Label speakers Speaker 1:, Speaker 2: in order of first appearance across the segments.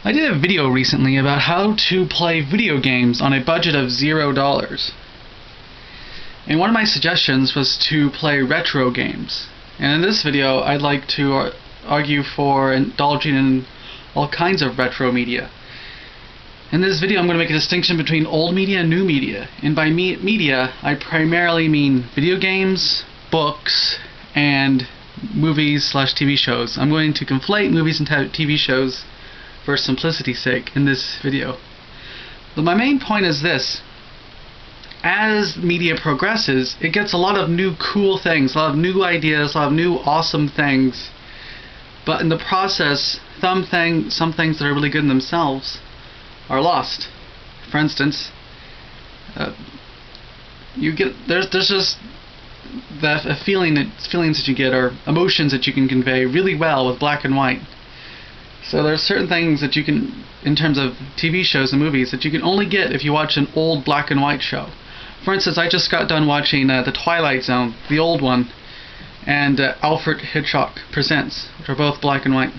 Speaker 1: I did a video recently about how to play video games on a budget of $0. And one of my suggestions was to play retro games. And in this video, I'd like to argue for indulging in all kinds of retro media. In this video, I'm going to make a distinction between old media and new media. And by media, I primarily mean video games, books, and movies/TV shows. I'm going to conflate movies and TV shows for simplicity's sake in this video. But my main point is this: as media progresses, it gets a lot of new cool things, a lot of new ideas, a lot of new awesome things. But in the process, some things that are really good in themselves are lost. For instance, there's just that feelings that you get, or emotions that you can convey really well with black and white. So there are certain things that you can, in terms of TV shows and movies, that you can only get if you watch an old black and white show. For instance, I just got done watching The Twilight Zone, the old one, and Alfred Hitchcock Presents, which are both black and white.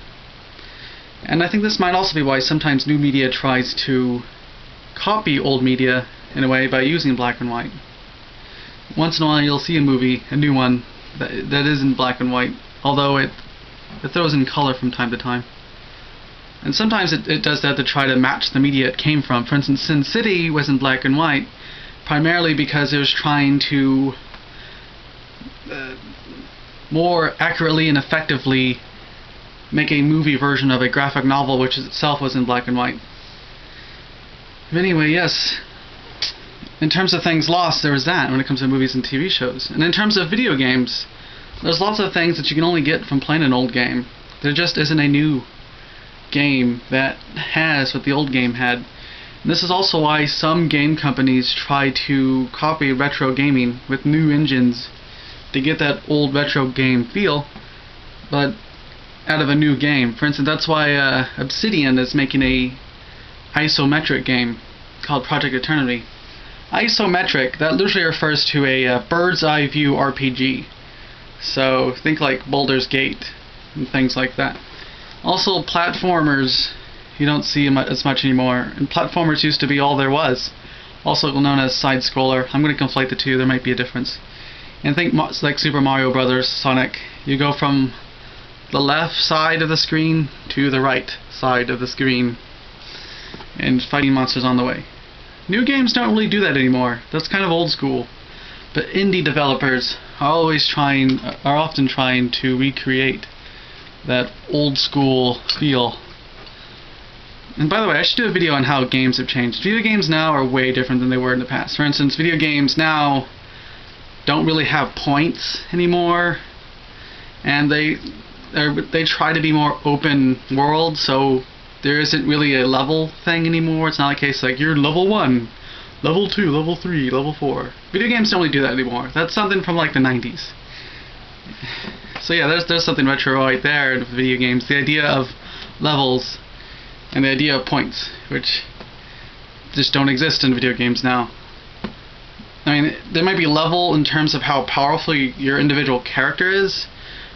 Speaker 1: And I think this might also be why sometimes new media tries to copy old media in a way by using black and white. Once in a while you'll see a movie, a new one, that is in black and white, although it throws in color from time to time. And sometimes it does that to try to match the media it came from. For instance, Sin City was in black and white, primarily because it was trying to more accurately and effectively make a movie version of a graphic novel which itself was in black and white. But anyway, yes, in terms of things lost, there was that when it comes to movies and TV shows. And in terms of video games, there's lots of things that you can only get from playing an old game. There just isn't a new game that has what the old game had. And this is also why some game companies try to copy retro gaming with new engines to get that old retro game feel, but out of a new game. For instance, that's why Obsidian is making a isometric game called Project Eternity. Isometric, that literally refers to a bird's eye view RPG. So think like Baldur's Gate and things like that. Also, platformers you don't see as much anymore, and platformers used to be all there was, also known as side-scroller. I'm going to conflate the two, there might be a difference. And think like Super Mario Brothers, Sonic. You go from the left side of the screen to the right side of the screen, and fighting monsters on the way. New games don't really do that anymore. That's kind of old school. But indie developers are often trying to recreate that old school feel. And by the way, I should do a video on how games have changed. Video games now are way different than they were in the past. For instance, video games now don't really have points anymore, and they try to be more open world, so there isn't really a level thing anymore. It's not a case like you're level 1, level 2, level 3, level 4. Video games don't really do that anymore. That's something from like the 90s. So yeah, there's something retro right there in video games. The idea of levels and the idea of points, which just don't exist in video games now. I mean, there might be level in terms of how powerful your individual character is,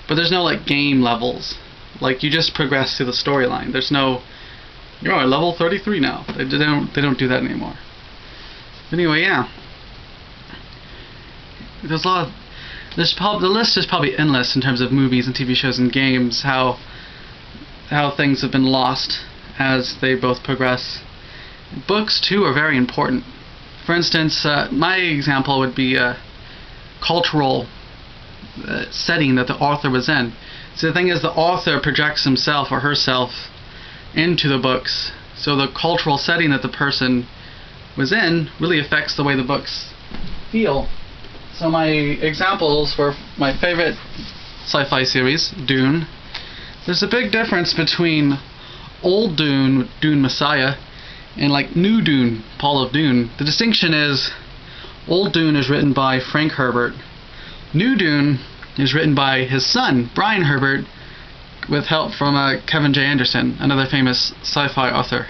Speaker 1: but there's no like game levels. Like you just progress through the storyline. There's no, you're at level 33 now. They don't do that anymore. But anyway, yeah. There's a lot of, the list is probably endless in terms of movies and TV shows and games, how things have been lost as they both progress. Books too are very important. For instance, my example would be a cultural setting that the author was in. So the thing is, the author projects himself or herself into the books, so the cultural setting that the person was in really affects the way the books feel. So my examples for my favorite sci-fi series, Dune. There's a big difference between old Dune, Dune Messiah, and like new Dune, Paul of Dune. The distinction is, old Dune is written by Frank Herbert. New Dune is written by his son, Brian Herbert, with help from Kevin J. Anderson, another famous sci-fi author.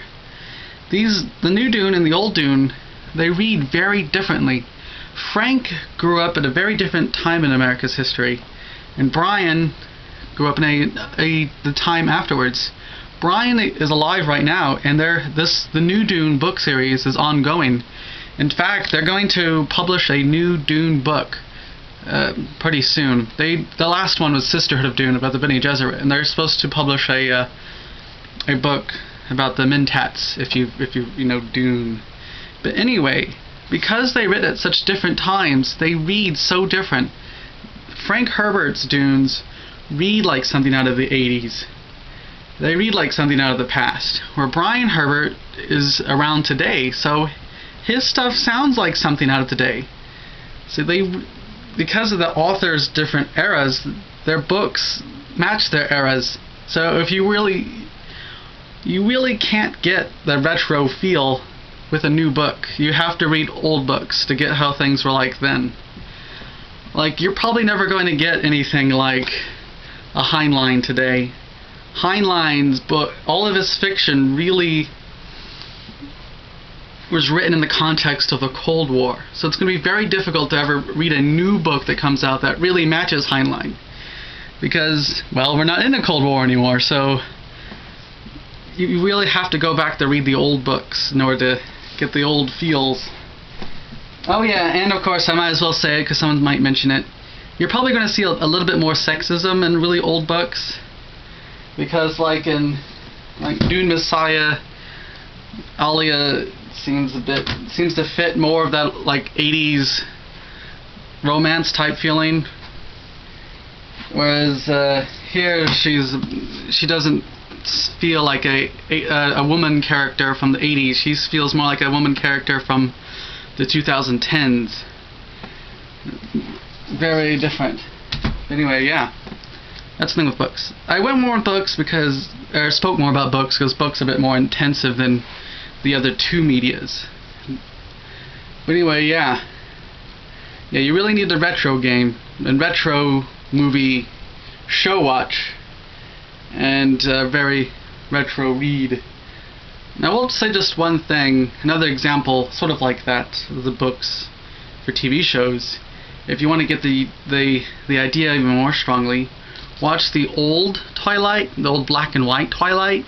Speaker 1: The new Dune and the old Dune, they read very differently. Frank grew up at a very different time in America's history, and Brian grew up in the time afterwards. Brian is alive right now, and the new Dune book series is ongoing. In fact, they're going to publish a new Dune book pretty soon. The last one was Sisterhood of Dune about the Bene Gesserit, and they're supposed to publish a book about the Mentats, if you know Dune. But anyway, because they read at such different times, they read so different. Frank Herbert's Dunes read like something out of the 80s. They read like something out of the past. Where Brian Herbert is around today, so his stuff sounds like something out of today. So because of the author's different eras, their books match their eras. So if you really can't get the retro feel with a new book. You have to read old books to get how things were like then. Like, you're probably never going to get anything like a Heinlein today. Heinlein's book, all of his fiction really was written in the context of the Cold War. So it's going to be very difficult to ever read a new book that comes out that really matches Heinlein. Because, well, we're not in a Cold War anymore, so you really have to go back to read the old books in order to get the old feels. Oh yeah, and of course I might as well say it because someone might mention it. You're probably going to see a little bit more sexism in really old books. Because like in Dune Messiah, Alia seems to fit more of that like 80s romance type feeling. Whereas here she doesn't feel like a woman character from the 80s. She feels more like a woman character from the 2010s. Very different. Anyway, yeah. That's the thing with books. I went more with books spoke more about books because books are a bit more intensive than the other two medias. But anyway, yeah. Yeah, you really need a retro game and retro movie show watch and very retro read. Now, I will say just one thing, another example, sort of like that, of the books for TV shows. If you want to get the idea even more strongly, watch the old Twilight, the old black and white Twilight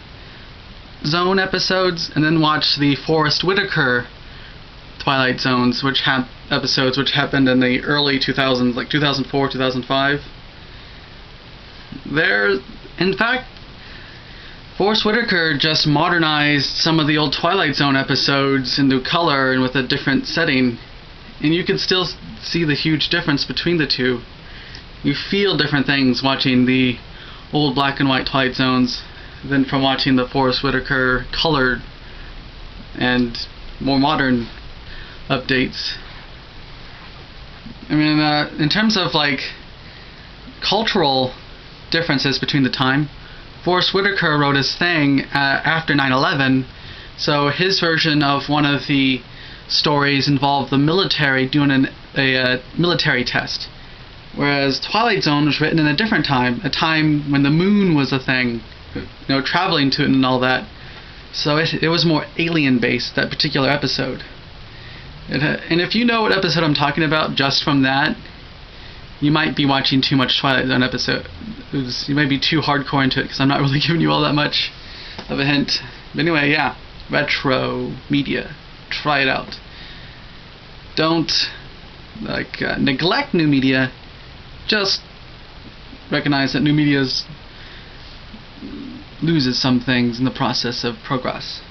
Speaker 1: Zone episodes, and then watch the Forrest Whitaker Twilight Zones, which happened in the early 2000s, like 2004, 2005. In fact, Forrest Whitaker just modernized some of the old Twilight Zone episodes into color and with a different setting, and you can still see the huge difference between the two. You feel different things watching the old black and white Twilight Zones than from watching the Forrest Whitaker colored and more modern updates. I mean, in terms of like cultural differences between the time, Forrest Whitaker wrote his thing after 9/11, so his version of one of the stories involved the military doing a military test, whereas Twilight Zone was written in a different time, a time when the moon was a thing, traveling to it and all that. So it was more alien-based, that particular episode. And if you know what episode I'm talking about just from that, you might be watching too much Twilight Zone episode. You might be too hardcore into it because I'm not really giving you all that much of a hint. But anyway, yeah, retro media. Try it out. Don't neglect new media. Just recognize that new media loses some things in the process of progress.